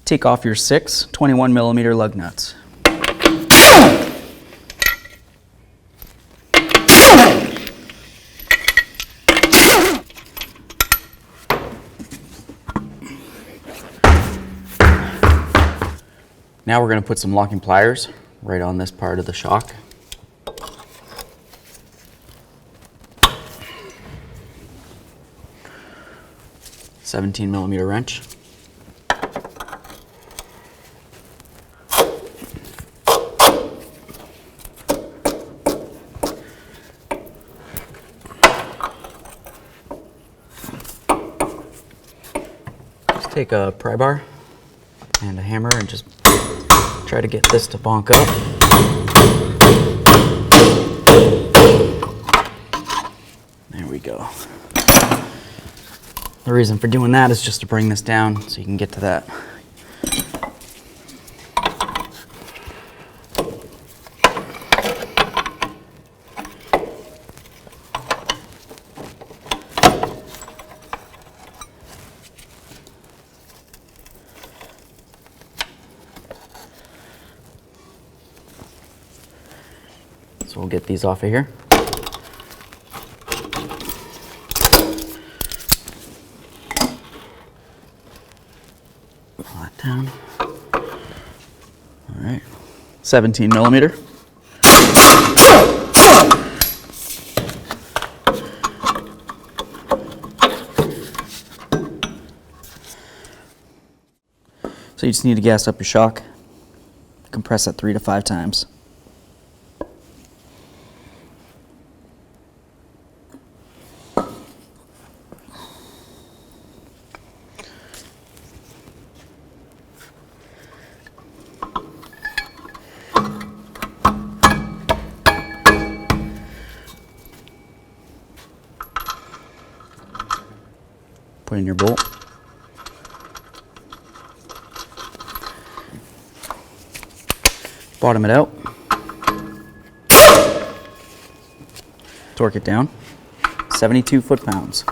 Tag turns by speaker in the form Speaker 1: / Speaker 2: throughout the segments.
Speaker 1: Take off your 6 21mm lug nuts. Now we're going to put some locking pliers right on this part of the shock. $17mm wrench. Just take a pry bar and a hammer and just try to get this to bonk out. There we go. The reason for doing that is just to bring this down so you can get to that. So we'll get these off of here. Pull that down. All right, 17mm. So you just need to gas up your shock, compress it 3 to 5 times. Put in your bolt. Bottom it out. Torque it down. 72 foot-pounds.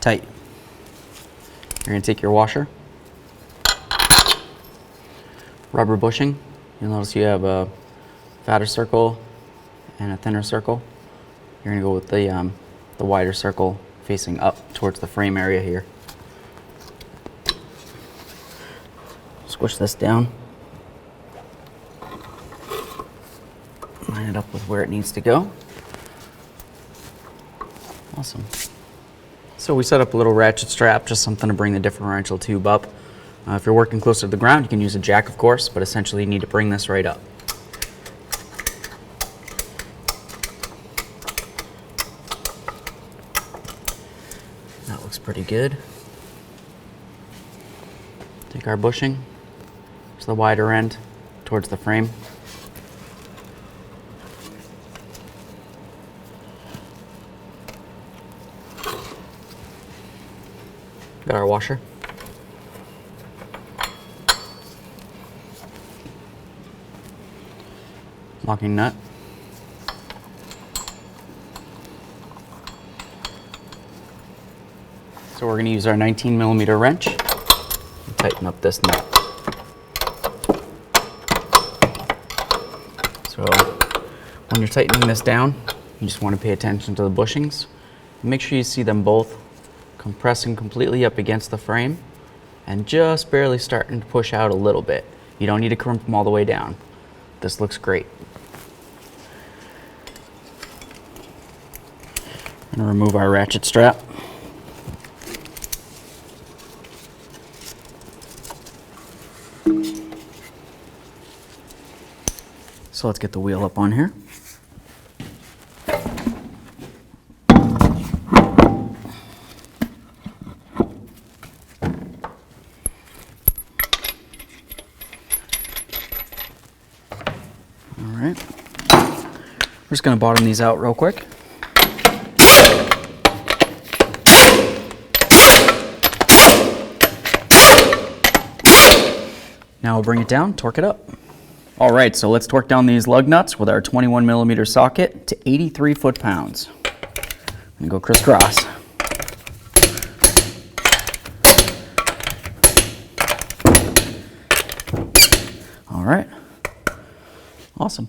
Speaker 1: Tight. You're going to take your washer. Rubber bushing. You'll notice you have a fatter circle and a thinner circle. You're going to go with the wider circle facing up towards the frame area here. Squish this down. Line it up with where it needs to go. Awesome. So we set up a little ratchet strap, just something to bring the differential tube up. If you're working closer to the ground, you can use a jack, of course, but essentially you need to bring this right up. That looks pretty good. Take our bushing to the wider end towards the frame. Got our washer. Locking nut. So we're going to use our 19mm wrench and tighten up this nut. So when you're tightening this down, you just want to pay attention to the bushings. Make sure you see them both compressing completely up against the frame and just barely starting to push out a little bit. You don't need to crimp them all the way down. This looks great. I'm going to remove our ratchet strap. So let's get the wheel up on here. All right. We're just going to bottom these out real quick. Now we'll bring it down, torque it up. All right, so let's torque down these lug nuts with our 21mm socket to 83 foot-pounds. And go crisscross. right. Awesome.